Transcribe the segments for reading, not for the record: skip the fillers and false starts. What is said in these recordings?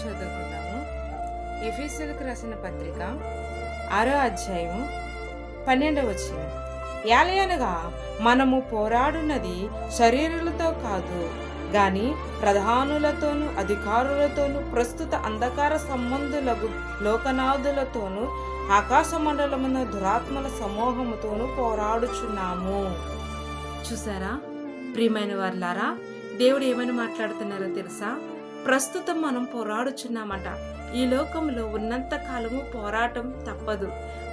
చదువుకుందాము. ఎఫెసీయులకు రాసిన పత్రిక 6వ అధ్యాయము 12వ వచనం. ఏలయనగా మనము పోరాడున్నది శరీరులతో కాదు గాని ప్రధానులతోనూ అధికారులతోనూ ప్రస్తుత అంధకార సంబంధులకు లోకనాథులతోనూ ఆకాశ మండలమున దురాత్మల సమూహముతోనూ పోరాడుచున్నాము. చూసారా ప్రియమైన వారులారా, దేవుడు ఏమని మాట్లాడుతున్నారో తెలుసా? ప్రస్తుతం మనం పోరాడుచున్నామట. ఈ లోకంలో ఉన్నంత కాలము పోరాటం తప్పదు.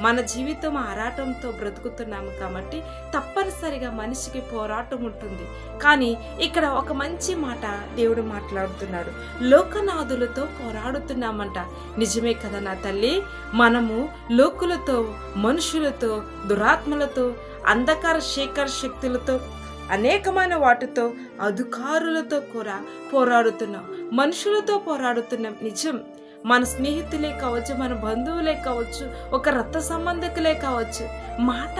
మన జీవితం ఆరాటంతో బ్రతుకుతున్నాము కాబట్టి తప్పనిసరిగా మనిషికి పోరాటం ఉంటుంది. కానీ ఇక్కడ ఒక మంచి మాట దేవుడు మాట్లాడుతున్నాడు. లోకనాథులతో పోరాడుతున్నామంట. నిజమే కదా నా తల్లి, మనము లోకులతో, మనుషులతో, దురాత్మలతో, అంధకార శేఖర శక్తులతో, అనేకమైన వాటితో, అధికారులతో కూడా పోరాడుతున్నాం. మనుషులతో పోరాడుతున్నాం. నిజం, మన స్నేహితులే కావచ్చు, మన బంధువులే కావచ్చు, ఒక రక్త సంబంధికులే కావచ్చు. మాట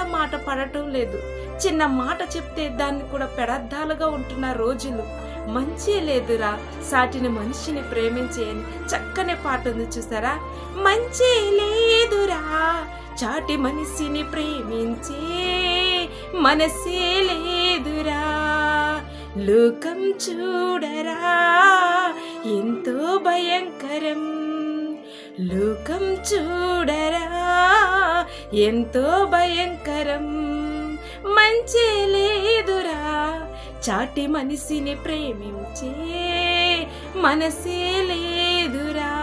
పడటం లేదు. చిన్న మాట చెప్తే దాన్ని కూడా పెడద్దాలుగా ఉంటున్న రోజులు. మంచి లేదురా సాటిని మనిషిని ప్రేమించే అని చక్కని పాట ఉంది చూసారా? మంచి లేదురా చాటి మనిషిని ప్రేమించే మనసే లేదురా, లోకం చూడరా ఎంతో భయంకరం, లోకం చూడరా ఎంతో భయంకరం. మంచి లేదురా చాటి మనిషిని ప్రేమించే మనసే లేదురా.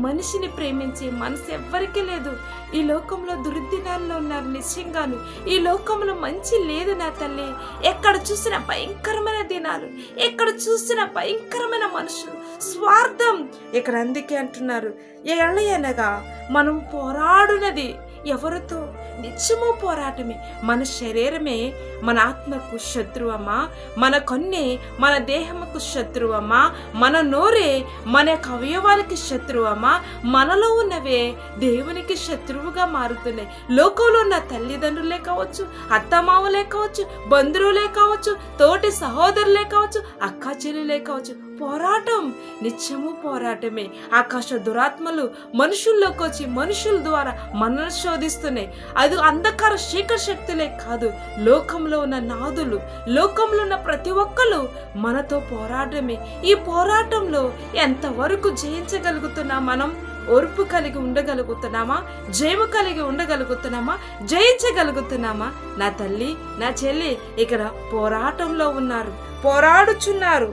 మనిషిని ప్రేమించే మనసు ఎవ్వరికీ లేదు. ఈ లోకంలో దుర్దినాల్లో ఉన్నారు. నిజంగాను ఈ లోకంలో మంచి లేదు నా తల్లి. ఎక్కడ చూసిన భయంకరమైన దినాలు, ఎక్కడ చూసిన భయంకరమైన మనుషులు, స్వార్థం. ఇక్కడ అందుకే అంటున్నారు, ఎలయనగా మనం పోరాడునది ఎవరితో? నిత్యము పోరాటమే. మన శరీరమే మన ఆత్మకు శత్రువమ్మా, మన కన్నే మన దేహముకు శత్రువమ్మా, మన నోరే మన యొక్క అవయవాలకి శత్రువమ్మా, మనలో ఉన్నవే దేవునికి శత్రువుగా మారుతున్నాయి. లోకంలో ఉన్న తల్లిదండ్రులే కావచ్చు, అత్తమామలే కావచ్చు, బంధువులే కావచ్చు, తోటి సహోదరులే కావచ్చు, అక్కా చెల్లులే కావచ్చు. పోరాటం, నిత్యము పోరాటమే. ఆకాశ దురాత్మలు మనుషుల్లోకి వచ్చి మనుషుల ద్వారా మనల్ని శోధిస్తున్నాయి. అది అంధకార శీకర శక్తులే కాదు, లోకంలో ఉన్న నాదులు, లోకంలో ఉన్న ప్రతి ఒక్కరు మనతో పోరాటమే. ఈ పోరాటంలో ఎంతవరకు జయించగలుగుతున్నా మనం? ఓర్పు కలిగి ఉండగలుగుతున్నామా? జయము కలిగి ఉండగలుగుతున్నామా? జయించగలుగుతున్నామా? నా తల్లి, నా చెల్లి ఇక్కడ పోరాటంలో ఉన్నారు, పోరాడుచున్నారు.